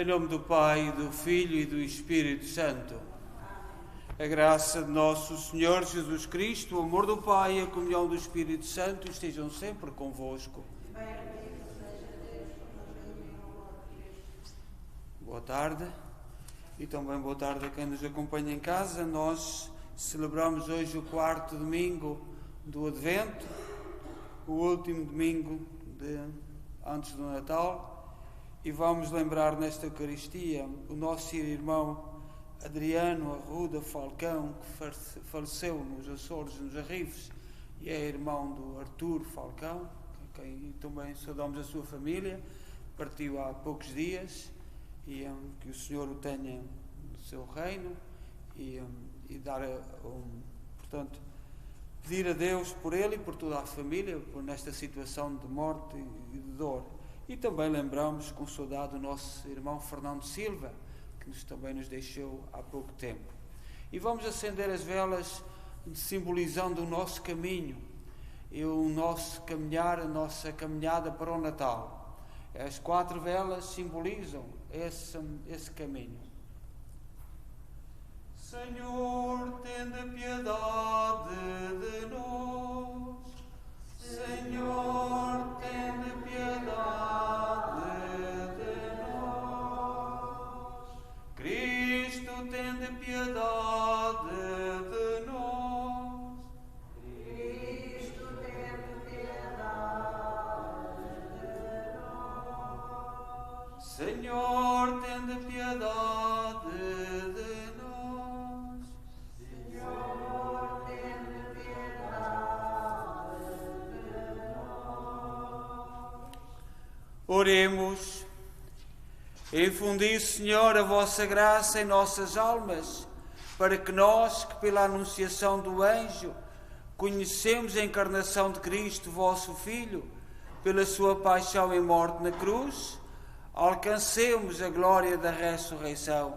Em nome do Pai, do Filho e do Espírito Santo. A graça de nosso Senhor Jesus Cristo, o amor do Pai e a comunhão do Espírito Santo estejam sempre convosco. Boa tarde e também boa tarde a quem nos acompanha em casa. Nós celebramos hoje o 4º domingo do Advento, o último domingo antes do Natal, e vamos lembrar nesta Eucaristia o nosso irmão Adriano Arruda Falcão, que faleceu nos Açores, nos Arrifes, e é irmão do Artur Falcão, quem também saudamos a sua família, partiu há poucos dias, e que o Senhor o tenha no seu reino, e dar, portanto, pedir a Deus por ele e por toda a família, por nesta situação de morte e de dor. E também lembramos com saudade o nosso irmão Fernando Silva, que também nos deixou há pouco tempo. E vamos acender as velas simbolizando o nosso caminho e o nosso caminhar, a nossa caminhada para o Natal. As 4 velas simbolizam esse caminho. Senhor, tende piedade de nós. Senhor, tende piedade de nós. Cristo, tende piedade de nós. Cristo, tende piedade de nós. Senhor, tende piedade de nós. Senhor, tende piedade de nós. Oremos. Infundi, Senhor, a vossa graça em nossas almas, para que nós, que pela anunciação do anjo, conhecemos a encarnação de Cristo, vosso Filho, pela sua paixão e morte na cruz, alcancemos a glória da ressurreição.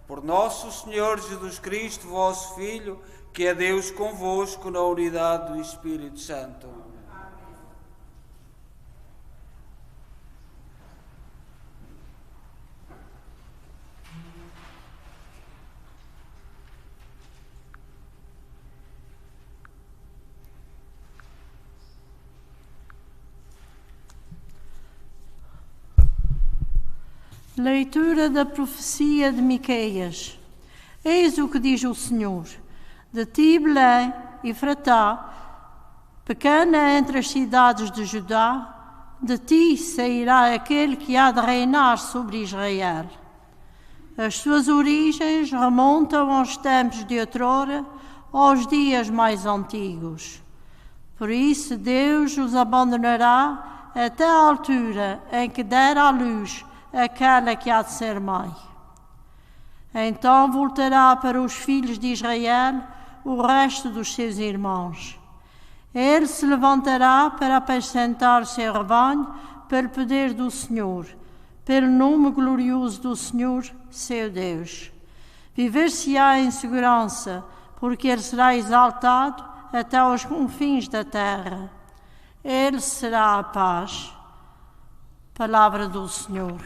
Por nosso Senhor Jesus Cristo, vosso Filho, que é Deus convosco na unidade do Espírito Santo. Leitura da profecia de Miqueias. Eis o que diz o Senhor: de ti, Belém, Efratá, pequena entre as cidades de Judá, de ti sairá aquele que há de reinar sobre Israel. As suas origens remontam aos tempos de outrora, aos dias mais antigos. Por isso Deus os abandonará até a altura em que der à luz aquela que há de ser mãe. Então voltará para os filhos de Israel o resto dos seus irmãos. Ele se levantará para apacentar o seu rebanho pelo poder do Senhor, pelo nome glorioso do Senhor, seu Deus. Viver-se-á em segurança, porque ele será exaltado até aos confins da terra. Ele será a paz. Palavra do Senhor.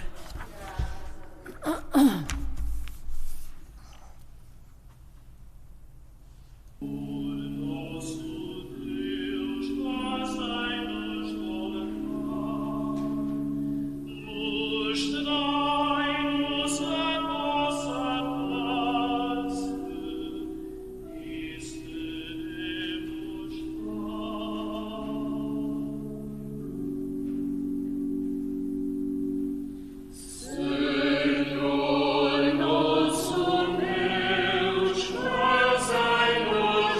Senhor, nosso Deus, fazei-nos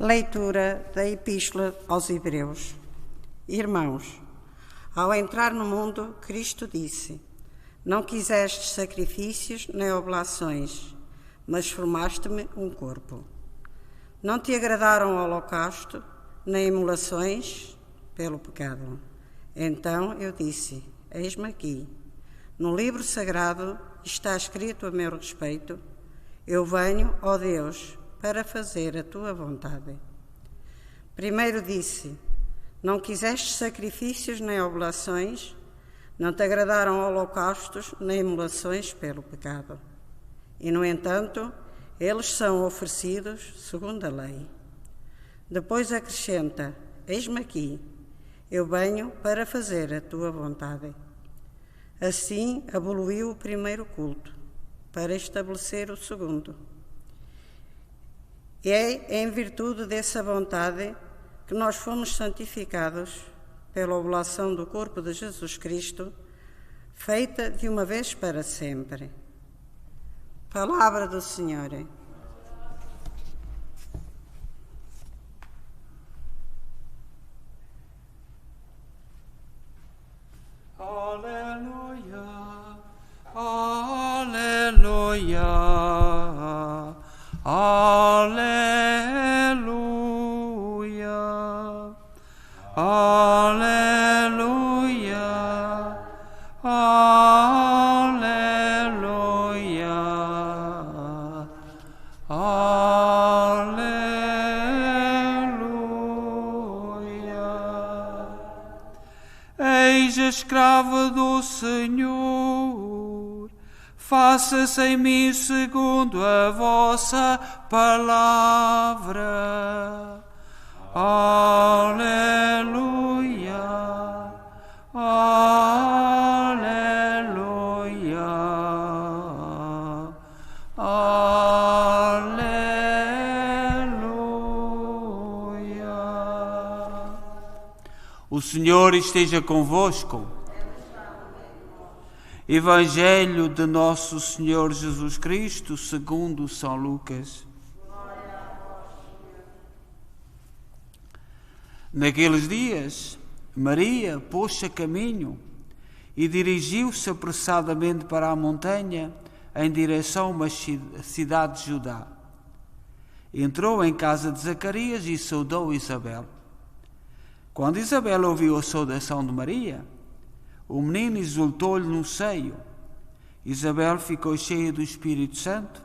Leitura da Epístola aos Hebreus. Irmãos, ao entrar no mundo, Cristo disse: não quisestes sacrifícios nem oblações, mas formaste-me um corpo. Não te agradaram o holocausto, nem imolações pelo pecado. Então eu disse: eis-me aqui. No livro sagrado está escrito a meu respeito: eu venho, ó Deus, para fazer a tua vontade. Primeiro disse: não quiseste sacrifícios nem oblações, não te agradaram holocaustos nem imolações pelo pecado. E, no entanto, eles são oferecidos segundo a lei. Depois acrescenta: eis-me aqui, eu venho para fazer a tua vontade. Assim aboliu o primeiro culto, para estabelecer o segundo. E é em virtude dessa vontade que nós fomos santificados pela oblação do corpo de Jesus Cristo, feita de uma vez para sempre. Palavra do Senhor. Aleluia, aleluia, aleluia, aleluia, aleluia, aleluia. Eis a escrava do Senhor, faça-se em mim segundo a vossa palavra. Aleluia, aleluia, aleluia. O Senhor esteja convosco. Evangelho de Nosso Senhor Jesus Cristo, segundo São Lucas. Naqueles dias, Maria pôs-se a caminho e dirigiu-se apressadamente para a montanha em direção a uma cidade de Judá. Entrou em casa de Zacarias e saudou Isabel. Quando Isabel ouviu a saudação de Maria, o menino exultou-lhe no seio. Isabel ficou cheia do Espírito Santo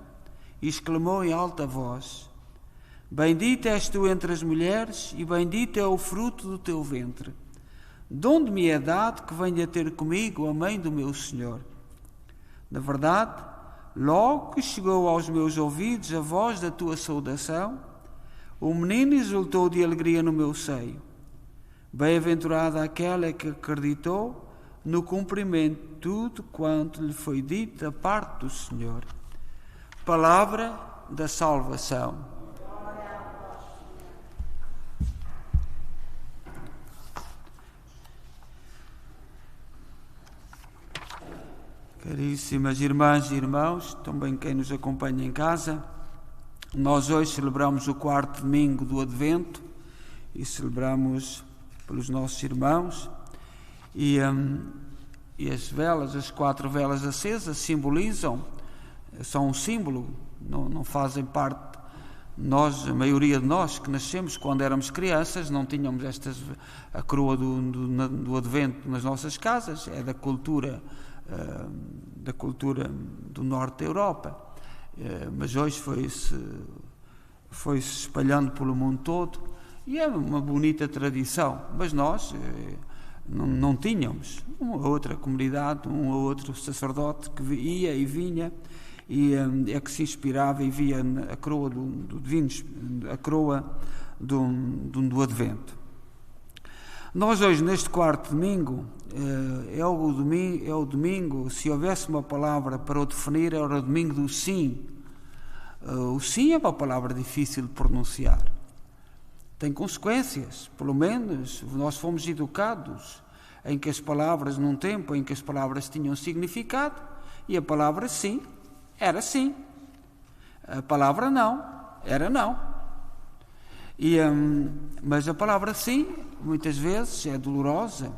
e exclamou em alta voz: bendita és tu entre as mulheres e bendito é o fruto do teu ventre. De onde me é dado que venha ter comigo a mãe do meu Senhor? Na verdade, logo que chegou aos meus ouvidos a voz da tua saudação, o menino exultou de alegria no meu seio. Bem-aventurada aquela que acreditou no cumprimento de tudo quanto lhe foi dito da parte do Senhor. Palavra da salvação. Caríssimas irmãs e irmãos, também quem nos acompanha em casa, nós hoje celebramos o 4º domingo do Advento e celebramos pelos nossos irmãos e as velas, as 4 velas acesas simbolizam, são um símbolo, não fazem parte, nós, a maioria de nós que nascemos quando éramos crianças, não tínhamos a coroa do Advento nas nossas casas, é da cultura do norte da Europa, mas hoje foi-se espalhando pelo mundo todo e é uma bonita tradição, mas nós não tínhamos. Uma outra comunidade, um ou outro sacerdote que ia e vinha e é que se inspirava e via a coroa do Advento. Nós hoje, neste 4º domingo, é o domingo, se houvesse uma palavra para o definir, era o domingo do sim. O sim é uma palavra difícil de pronunciar. Tem consequências, pelo menos nós fomos educados em que as palavras, num tempo em que as palavras tinham significado, e a palavra sim era sim. A palavra não era não. Mas a palavra sim, muitas vezes, é dolorosa,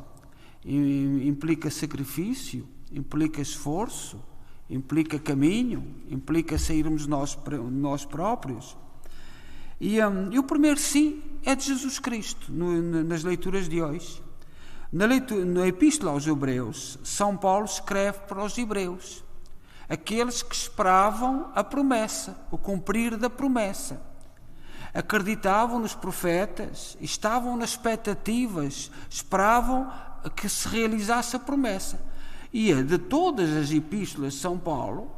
implica sacrifício, implica esforço, implica caminho, implica sairmos nós próprios. E o primeiro sim é de Jesus Cristo, nas leituras de hoje. Na Epístola aos Hebreus, São Paulo escreve para os hebreus, aqueles que esperavam a promessa, o cumprir da promessa. Acreditavam nos profetas, estavam nas expectativas, esperavam que se realizasse a promessa. E de todas as epístolas de São Paulo,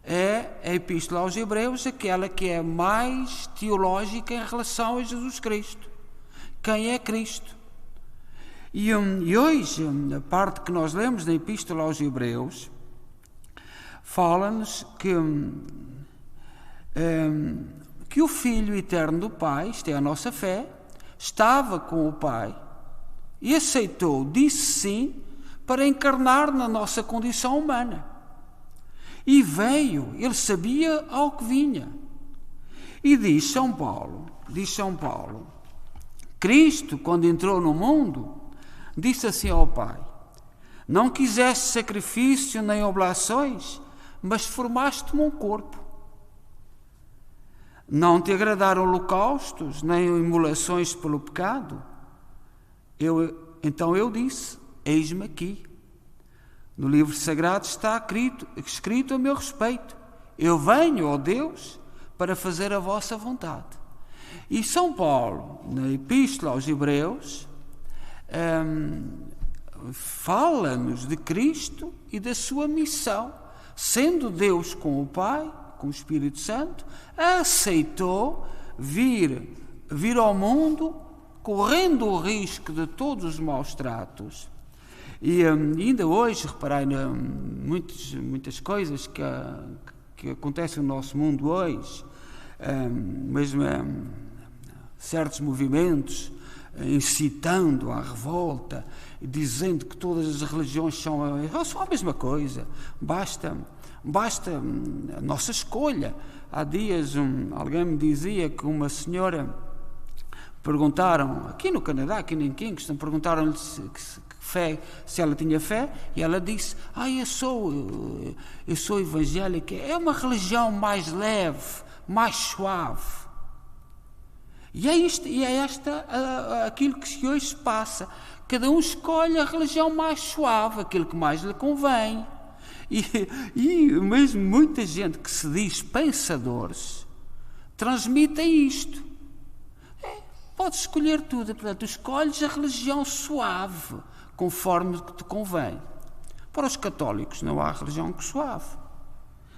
é a Epístola aos Hebreus aquela que é mais teológica em relação a Jesus Cristo. Quem é Cristo? E hoje, a parte que nós lemos da Epístola aos Hebreus, fala-nos que o Filho eterno do Pai, isto é a nossa fé, estava com o Pai e aceitou, disse sim, para encarnar na nossa condição humana. E veio, ele sabia ao que vinha. E diz São Paulo, Cristo, quando entrou no mundo, disse assim ao Pai: não quiseste sacrifício nem oblações, mas formaste-me um corpo. Não te agradaram holocaustos, nem imolações pelo pecado. Então eu disse: eis-me aqui. No livro sagrado está escrito a meu respeito: eu venho, ó Deus, para fazer a vossa vontade. E São Paulo, na Epístola aos Hebreus, fala-nos de Cristo e da sua missão. Sendo Deus com o Pai, com o Espírito Santo, aceitou vir ao mundo, correndo o risco de todos os maus tratos. E ainda hoje, reparai, muitas coisas que acontecem no nosso mundo hoje, mesmo certos movimentos incitando à revolta, dizendo que todas as religiões são a mesma coisa, basta a nossa escolha. Há dias alguém me dizia que uma senhora, perguntaram, aqui no Canadá, aqui em Kingston, perguntaram-lhe se ela tinha fé, e ela disse: eu sou evangélica, é uma religião mais leve, mais suave. E é aquilo que hoje se passa. Cada um escolhe a religião mais suave, aquilo que mais lhe convém. E mesmo muita gente que se diz pensadores transmite isto. Podes escolher tudo, portanto, escolhes a religião suave, conforme o que te convém. Para os católicos não há religião que suave.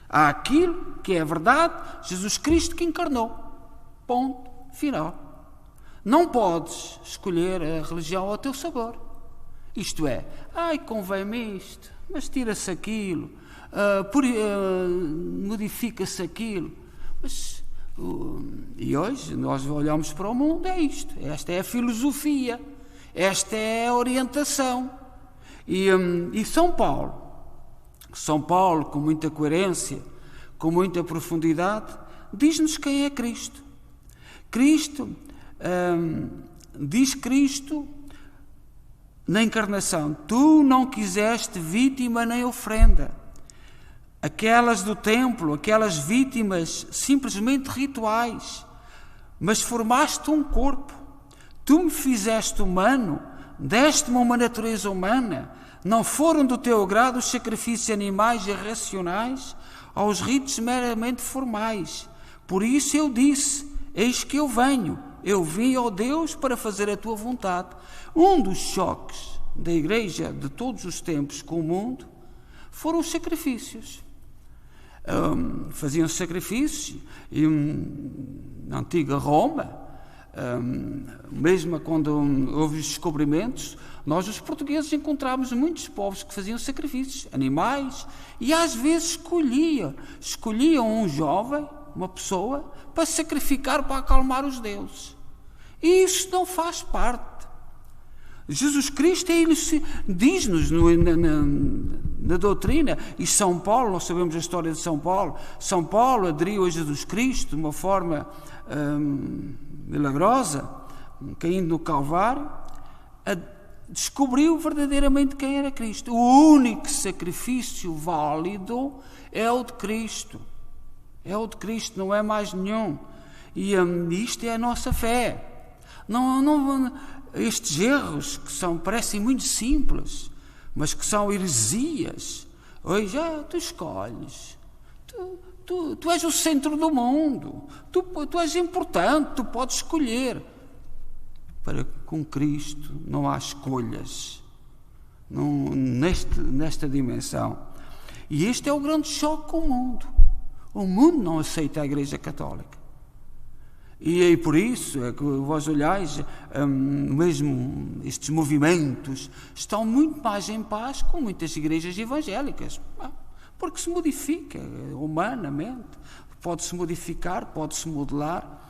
Há aquilo que é verdade, Jesus Cristo que encarnou. Ponto final. Não podes escolher a religião ao teu sabor. Isto é, convém-me isto, mas tira-se aquilo, modifica-se aquilo. E hoje nós olhamos para o mundo, é isto. Esta é a filosofia, esta é a orientação. E São Paulo, com muita coerência, com muita profundidade, diz-nos quem é Cristo. Diz Cristo na encarnação: tu não quiseste vítima nem ofrenda, aquelas do templo, aquelas vítimas simplesmente rituais, mas formaste um corpo. Tu me fizeste humano, deste-me uma natureza humana. Não foram do teu agrado os sacrifícios animais irracionais aos ritos meramente formais. Por isso eu disse: eis que eu venho. Eu vim, ó Deus, para fazer a tua vontade. Um dos choques da Igreja de todos os tempos com o mundo foram os sacrifícios. Faziam sacrifícios na antiga Roma, mesmo quando houve os descobrimentos, nós os portugueses encontramos muitos povos que faziam sacrifícios, animais, e às vezes escolhiam um jovem, uma pessoa, para sacrificar, para acalmar os deuses. E isso não faz parte. Jesus Cristo diz-nos na doutrina. E São Paulo, nós sabemos a história de São Paulo. São Paulo aderiu a Jesus Cristo de uma forma milagrosa, caindo no Calvário, descobriu verdadeiramente quem era Cristo. O único sacrifício válido é o de Cristo. É o de Cristo, não é mais nenhum. E isto é a nossa fé. Estes erros que parecem muito simples, mas que são heresias. Hoje tu escolhes. Tu és o centro do mundo. Tu és importante, tu podes escolher. Com Cristo não há escolhas nesta dimensão. E este é o grande choque com o mundo. O mundo não aceita a Igreja Católica. E por isso é que vós olhais, mesmo estes movimentos estão muito mais em paz com muitas igrejas evangélicas, porque se modifica humanamente, pode-se modificar, pode-se modelar.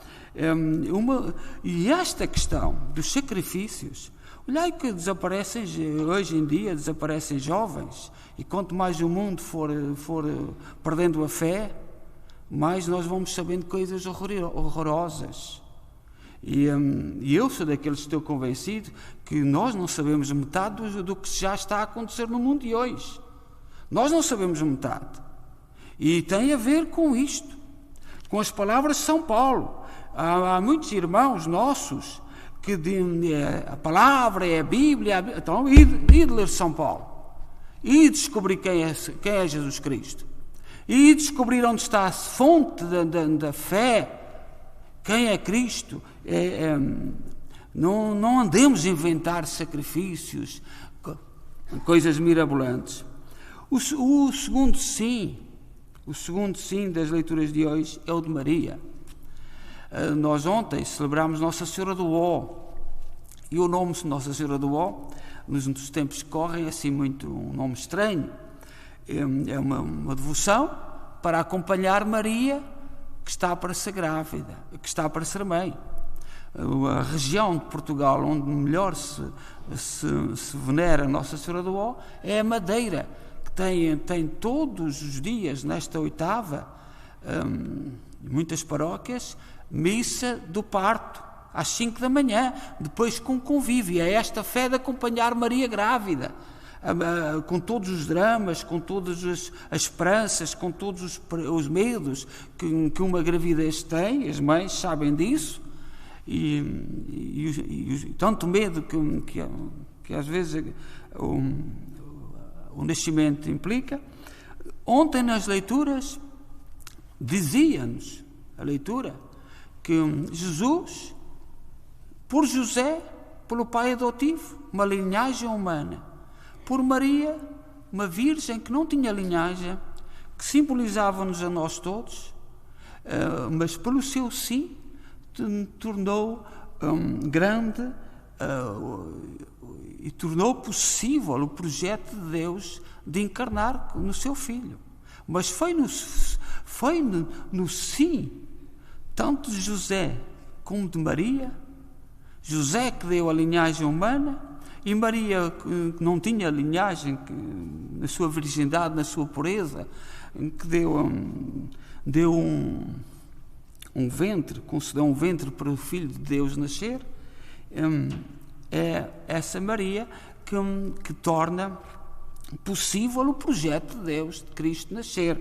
E esta questão dos sacrifícios, olhai que desaparecem hoje em dia, desaparecem jovens, e quanto mais o mundo for perdendo a fé, mais nós vamos sabendo coisas horrorosas. E eu sou daqueles que estou convencido que nós não sabemos metade do que já está a acontecer no mundo de hoje. Nós não sabemos metade. E tem a ver com isto, com as palavras de São Paulo. Há muitos irmãos nossos que a palavra é a Bíblia. Então, de ler São Paulo. E descobrir quem é Jesus Cristo. E descobrir onde está a fonte da fé, quem é Cristo. Não andemos a inventar sacrifícios, coisas mirabolantes. O segundo sim das leituras de hoje é o de Maria. Nós ontem celebramos Nossa Senhora do Ó, e o nome Nossa Senhora do Ó, nos tempos que correm, é assim muito um nome estranho. É uma devoção para acompanhar Maria, que está para ser grávida, que está para ser mãe. A região de Portugal onde melhor se venera Nossa Senhora do Ó é a Madeira, que tem todos os dias, nesta oitava, muitas paróquias, missa do parto, às 5 da manhã, depois com convívio. É esta fé de acompanhar Maria grávida, com todos os dramas, com todas as esperanças, com todos os medos que uma gravidez tem. As mães sabem disso, e tanto medo que às vezes o nascimento implica. Ontem nas leituras dizia-nos a leitura que Jesus, por José, pelo pai adotivo, uma linhagem humana, por Maria, uma virgem que não tinha linhagem, que simbolizava-nos a nós todos, mas pelo seu sim tornou grande e tornou possível o projeto de Deus de encarnar no seu Filho. Mas foi no sim, tanto de José como de Maria. José que deu a linhagem humana, e Maria, que não tinha linhagem, na sua virgindade, na sua pureza, que deu um ventre, concedeu um ventre para o Filho de Deus nascer. É essa Maria que torna possível o projeto de Deus, de Cristo nascer.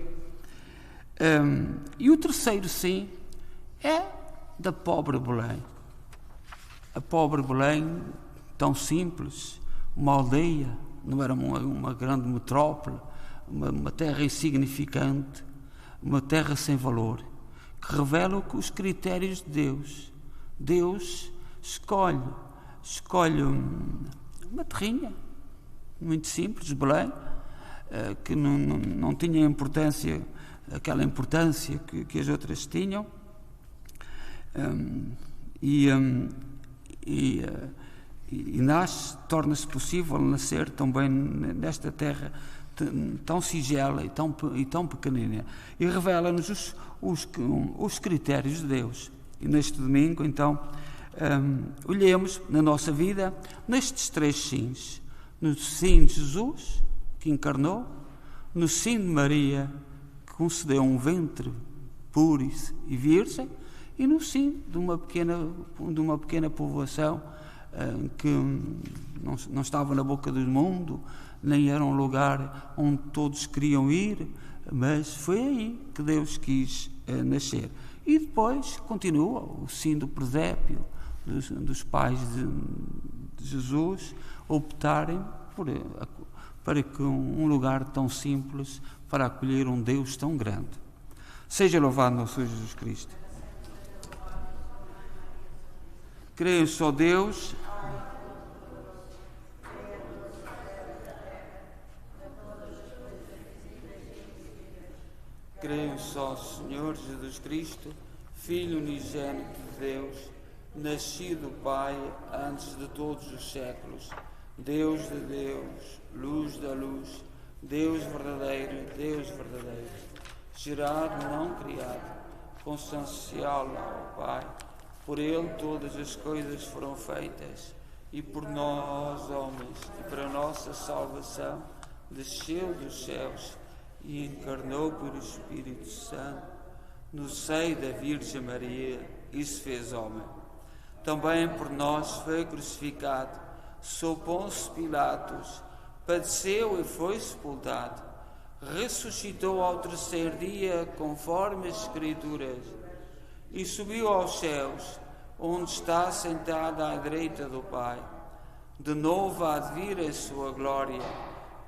E o terceiro sim é da pobre Belém. A pobre Belém, tão simples, uma aldeia, não era uma grande metrópole, uma terra insignificante, uma terra sem valor, que revela os critérios de Deus. Deus escolhe uma terrinha muito simples, Belém, que não tinha aquela importância que as outras tinham, e nasce, torna-se possível nascer também nesta terra tão sigela e tão pequenina, e revela-nos os critérios de Deus. E neste domingo, então, olhemos na nossa vida nestes três sims: no sim de Jesus, que encarnou, no sim de Maria, que concedeu um ventre puro e virgem, e no sim de uma pequena povoação que não estava na boca do mundo, nem era um lugar onde todos queriam ir, mas foi aí que Deus quis nascer. E depois continua o sim do presépio, dos pais de Jesus optarem para que um lugar tão simples para acolher um Deus tão grande. Seja louvado nosso Senhor Jesus Cristo. Creio só Deus, creio só Senhor Jesus Cristo, Filho unigênito de Deus, nascido do Pai antes de todos os séculos, Deus de Deus, luz da luz, Deus verdadeiro, gerado, não criado, consubstancial ao Pai. Por Ele todas as coisas foram feitas, e por nós, homens, e para a nossa salvação, desceu dos céus e encarnou pelo Espírito Santo no seio da Virgem Maria e se fez homem. Também por nós foi crucificado, sob Pôncio Pilatos, padeceu e foi sepultado, ressuscitou ao terceiro dia, conforme as Escrituras, e subiu aos céus, onde está sentado à direita do Pai. De novo há de vir a sua glória,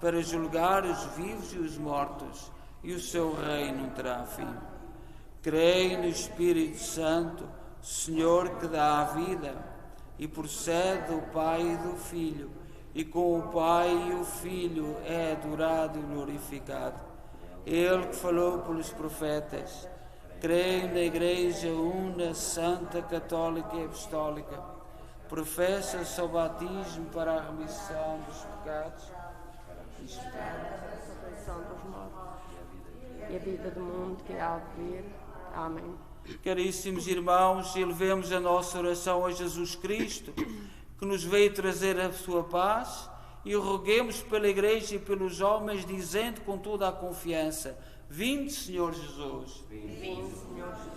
para julgar os vivos e os mortos, e o seu reino terá fim. Creio no Espírito Santo, Senhor que dá a vida, e procede do Pai e do Filho, e com o Pai e o Filho é adorado e glorificado. Ele que falou pelos profetas. Creio na Igreja una, santa, católica e apostólica. Professa o seu batismo para a remissão dos pecados e a ressurreição dos mortos e a vida do mundo que há de vir. Amém. Caríssimos irmãos, elevemos a nossa oração a Jesus Cristo, que nos veio trazer a sua paz, e roguemos pela Igreja e pelos homens, dizendo com toda a confiança: vinde, Senhor Jesus. Vinde, Senhor Jesus.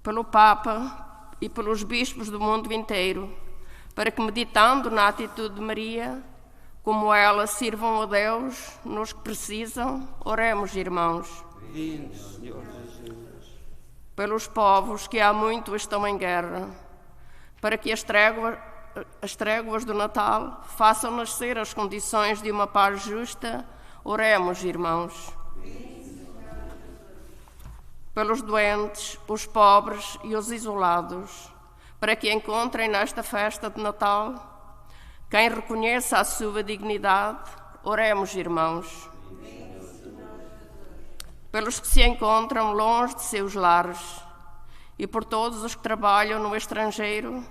Pelo Papa e pelos bispos do mundo inteiro, para que, meditando na atitude de Maria, como ela, sirvam a Deus nos que precisam, oremos, irmãos. Vinde, Senhor Jesus. Pelos povos que há muito estão em guerra, para que as tréguas do Natal façam nascer as condições de uma paz justa, oremos, irmãos. Pelos doentes, os pobres e os isolados, para que encontrem nesta festa de Natal quem reconheça a sua dignidade, oremos, irmãos. Pelos que se encontram longe de seus lares e por todos os que trabalham no estrangeiro,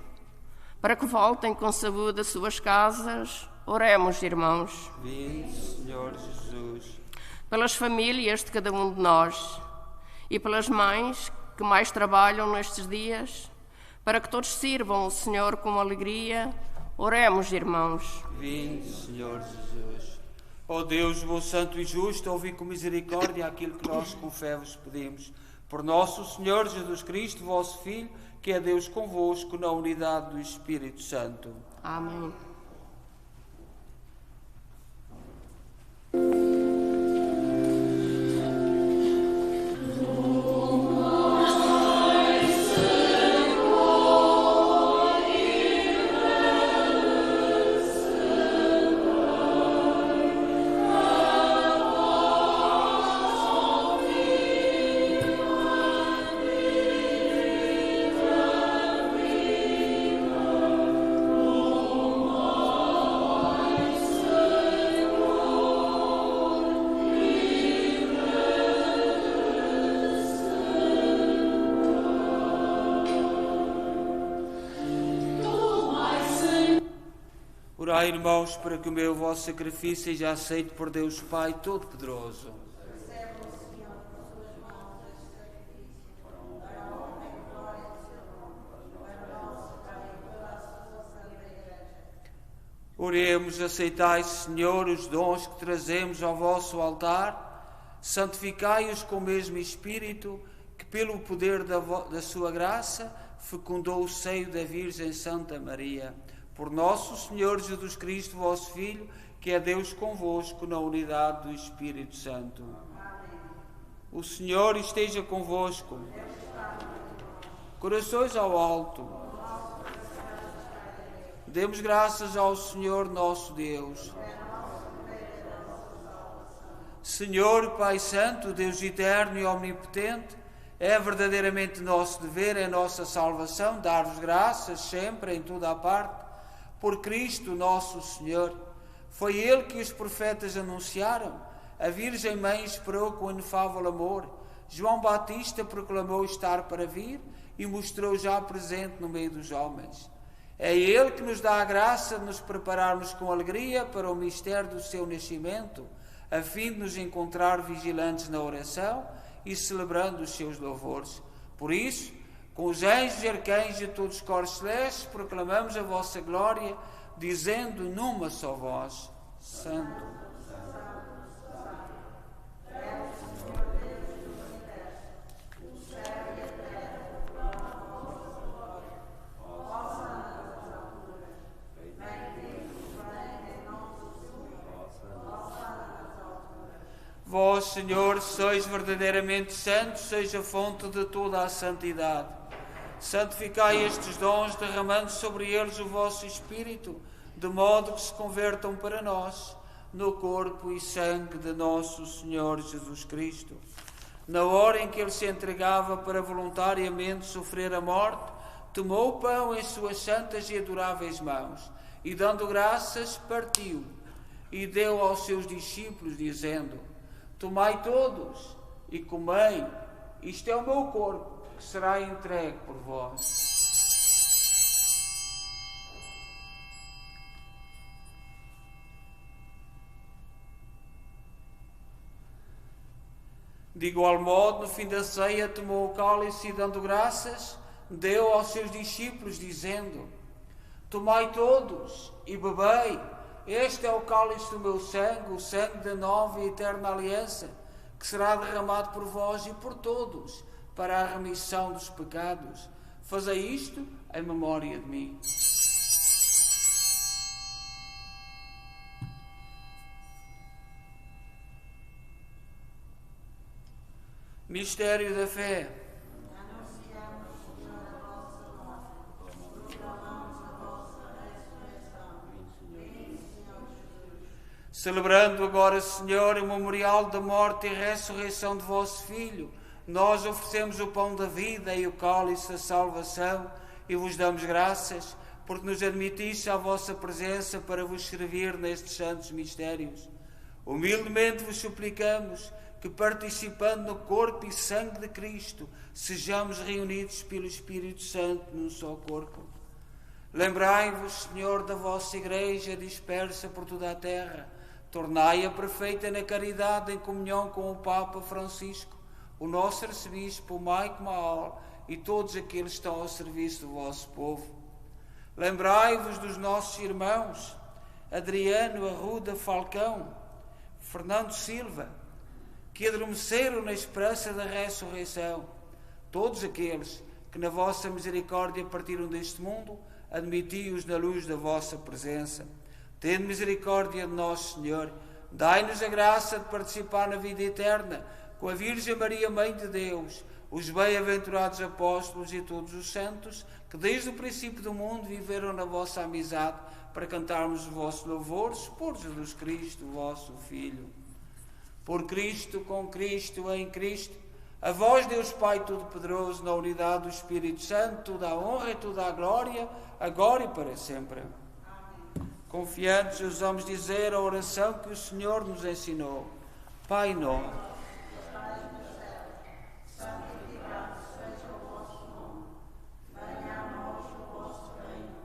para que voltem com saúde às suas casas, oremos, irmãos. Vinde, Senhor Jesus. Pelas famílias de cada um de nós e pelas mães que mais trabalham nestes dias, para que todos sirvam o Senhor com alegria, oremos, irmãos. Vinde, Senhor Jesus. Ó Deus, bom, santo e justo, ouvi com misericórdia aquilo que nós com fé vos pedimos. Por nosso Senhor Jesus Cristo, vosso Filho, que é Deus convosco, na unidade do Espírito Santo. Amém. Orai, irmãos, para que o meu vosso sacrifício seja aceito por Deus Pai Todo-Poderoso. Oremos, aceitai, Senhor, os dons que trazemos ao vosso altar, santificai-os com o mesmo Espírito, que pelo poder da sua graça fecundou o seio da Virgem Santa Maria. Por nosso Senhor Jesus Cristo, vosso Filho, que é Deus convosco, na unidade do Espírito Santo. O Senhor esteja convosco. Corações ao alto. Demos graças ao Senhor nosso Deus. Senhor, Pai Santo, Deus eterno e omnipotente, é verdadeiramente nosso dever, é nossa salvação, dar-vos graças sempre, em toda a parte, por Cristo nosso Senhor. Foi Ele que os profetas anunciaram, a Virgem Mãe esperou com inefável amor, João Batista proclamou estar para vir e mostrou já presente no meio dos homens. É Ele que nos dá a graça de nos prepararmos com alegria para o mistério do seu nascimento, a fim de nos encontrar vigilantes na oração e celebrando os seus louvores. Por isso, com os anjos e arcanjos e todos os coros celestes, proclamamos a vossa glória, dizendo numa só voz: Santo. Vós, Senhor, sois verdadeiramente santos, seja a fonte de toda a santidade. Santificai estes dons, derramando sobre eles o vosso Espírito, de modo que se convertam para nós no corpo e sangue de nosso Senhor Jesus Cristo. Na hora em que Ele se entregava para voluntariamente sofrer a morte, tomou o pão em suas santas e adoráveis mãos, e dando graças, partiu, e deu aos seus discípulos, dizendo: Tomai todos e comei, isto é o meu corpo, que será entregue por vós. De igual modo, no fim da ceia, tomou o cálice e, dando graças, deu aos seus discípulos, dizendo: Tomai todos e bebei, este é o cálice do meu sangue, o sangue da nova e eterna aliança, que será derramado por vós e por todos, para a remissão dos pecados. Fazei isto em memória de mim. Mistério da fé. Celebrando agora, Senhor, o memorial da morte e ressurreição de vosso Filho, nós oferecemos o pão da vida e o cálice da salvação e vos damos graças, porque nos admitiste à vossa presença para vos servir nestes santos mistérios. Humildemente vos suplicamos que, participando no corpo e sangue de Cristo, sejamos reunidos pelo Espírito Santo num só corpo. Lembrai-vos, Senhor, da vossa Igreja dispersa por toda a terra. Tornai-a perfeita na caridade, em comunhão com o Papa Francisco, o nosso arcebispo, Mike Mahal, e todos aqueles que estão ao serviço do vosso povo. Lembrai-vos dos nossos irmãos, Adriano Arruda Falcão, Fernando Silva, que adormeceram na esperança da ressurreição. Todos aqueles que na vossa misericórdia partiram deste mundo, admiti-os na luz da vossa presença. Tende misericórdia de nosso Senhor, dai-nos a graça de participar na vida eterna com a Virgem Maria, Mãe de Deus, os bem-aventurados apóstolos e todos os santos que desde o princípio do mundo viveram na vossa amizade, para cantarmos os vossos louvores por Jesus Cristo, vosso Filho. Por Cristo, com Cristo, em Cristo, a vós, Deus Pai Todo-Poderoso, na unidade do Espírito Santo, toda a honra e toda a glória, agora e para sempre. Confiantes, ousamos dizer a oração que o Senhor nos ensinou. Pai nosso, santificado seja o vosso nome. Venha a nós o vosso reino.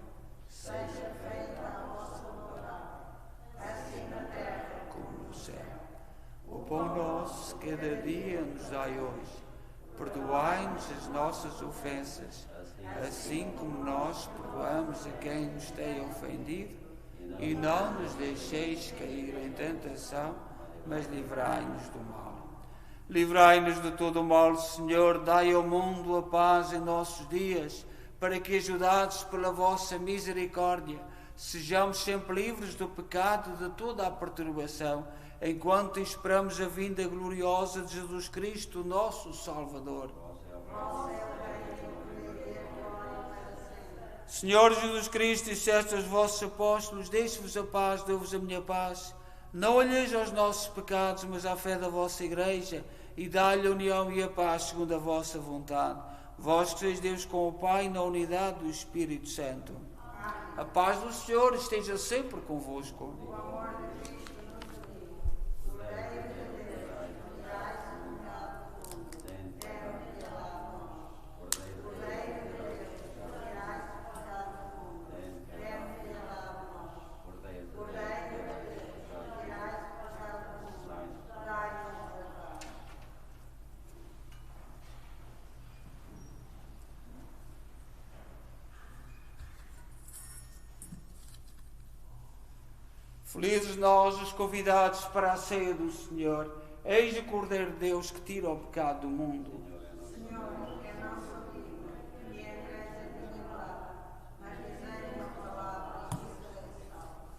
Seja feita a vossa vontade, assim na terra como no céu. O pão nosso cada dia nos dai hoje. Perdoai-nos as nossas ofensas, assim como nós perdoamos a quem nos tem ofendido. e não nos deixeis cair em tentação, mas livrai-nos do mal. Livrai-nos de todo o mal, Senhor, dai ao mundo a paz em nossos dias, para que, ajudados pela vossa misericórdia, sejamos sempre livres do pecado e de toda a perturbação, enquanto esperamos a vinda gloriosa de Jesus Cristo, nosso Salvador. Senhor Jesus Cristo, disseste aos vossos apóstolos: deixe-vos a paz, dou-vos a minha paz. Não olheis aos nossos pecados, mas à fé da vossa Igreja, e dá-lhe a união e a paz segundo a vossa vontade. Vós que sois Deus com o Pai, na unidade do Espírito Santo. A paz do Senhor esteja sempre convosco. Felizes nós, os convidados para a ceia do Senhor. Eis o Cordeiro de Deus que tira o pecado do mundo. Senhor, que não sou digno, que me entregues a minha palavra, mas dizei uma palavra e serei salvo.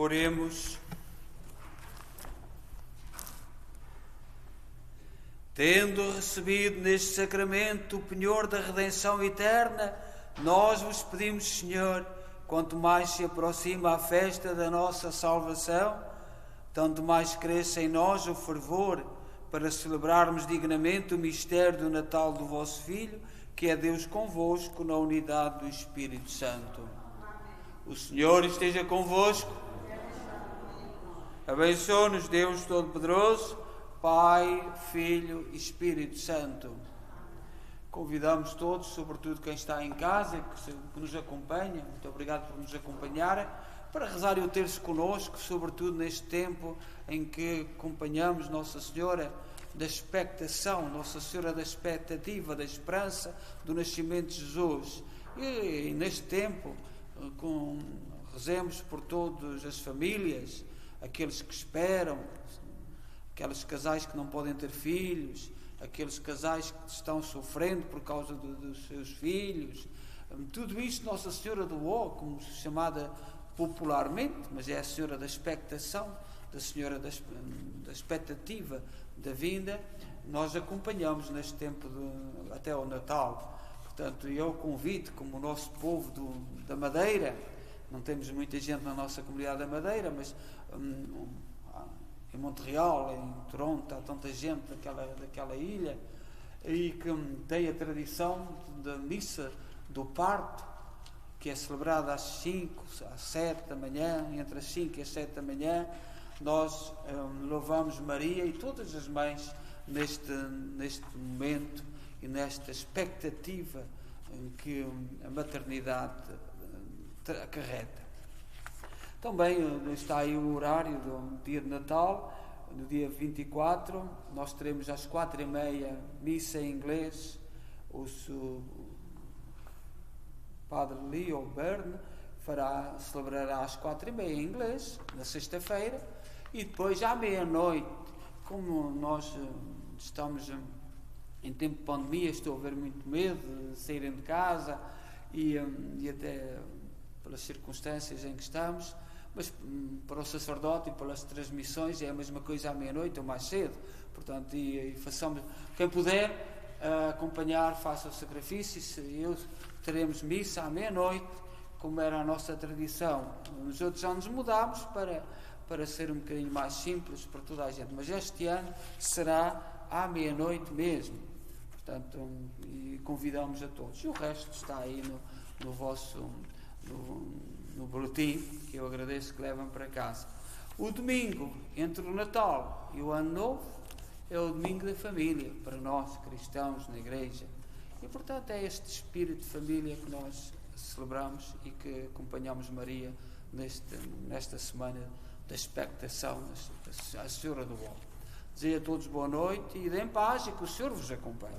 Oremos. Tendo recebido neste sacramento o penhor da redenção eterna, nós vos pedimos, Senhor, quanto mais se aproxima a festa da nossa salvação, tanto mais cresça em nós o fervor para celebrarmos dignamente o mistério do Natal do vosso Filho, que é Deus convosco na unidade do Espírito Santo. O Senhor esteja convosco. Abençoe-nos Deus Todo-Poderoso, Pai, Filho e Espírito Santo. Convidamos todos, sobretudo quem está em casa, que nos acompanha, muito obrigado por nos acompanharem, para rezarem o terço conosco, sobretudo neste tempo em que acompanhamos Nossa Senhora da expectação, Nossa Senhora da expectativa, da esperança do nascimento de Jesus. E neste tempo, rezemos por todas as famílias, aqueles que esperam, aqueles casais que não podem ter filhos, aqueles casais que estão sofrendo por causa dos seus filhos. Tudo isto Nossa Senhora doou, como chamada popularmente, mas é a Senhora da expectação, da Senhora da expectativa da vinda. Nós acompanhamos neste tempo até ao Natal. Portanto, eu convido, como o nosso povo da Madeira, não temos muita gente na nossa comunidade da Madeira, mas em Montreal, em Toronto, há tanta gente daquela ilha, e que tem a tradição da missa do parto, que é celebrada às 5, às 7 da manhã, entre as 5 e as 7 da manhã. Nós louvamos Maria e todas as mães neste momento e nesta expectativa que a maternidade acarreta. Também está aí o horário do dia de Natal, no dia 24, nós teremos às 4h30 missa em inglês. O Padre Leo Byrne celebrará às 4h30 em inglês, na sexta-feira, e depois à meia-noite, como nós estamos em tempo de pandemia, estou a ver muito medo de saírem de casa e até pelas circunstâncias em que estamos, mas para o sacerdote e pelas transmissões é a mesma coisa à meia-noite ou mais cedo. Portanto, e façamos, quem puder acompanhar, faça o sacrifício. Teremos missa à meia-noite, como era a nossa tradição. Nos outros anos mudámos para ser um bocadinho mais simples para toda a gente, mas este ano será à meia-noite mesmo. Portanto, e convidamos a todos. E o resto está aí no vosso no boletim, que eu agradeço que levam para casa. O domingo entre o Natal e o Ano Novo é o domingo da família para nós cristãos na igreja, e portanto é este espírito de família que nós celebramos e que acompanhamos Maria nesta semana da expectação a Senhora do Bom. Dizer a todos boa noite e deem paz e que o Senhor vos acompanhe.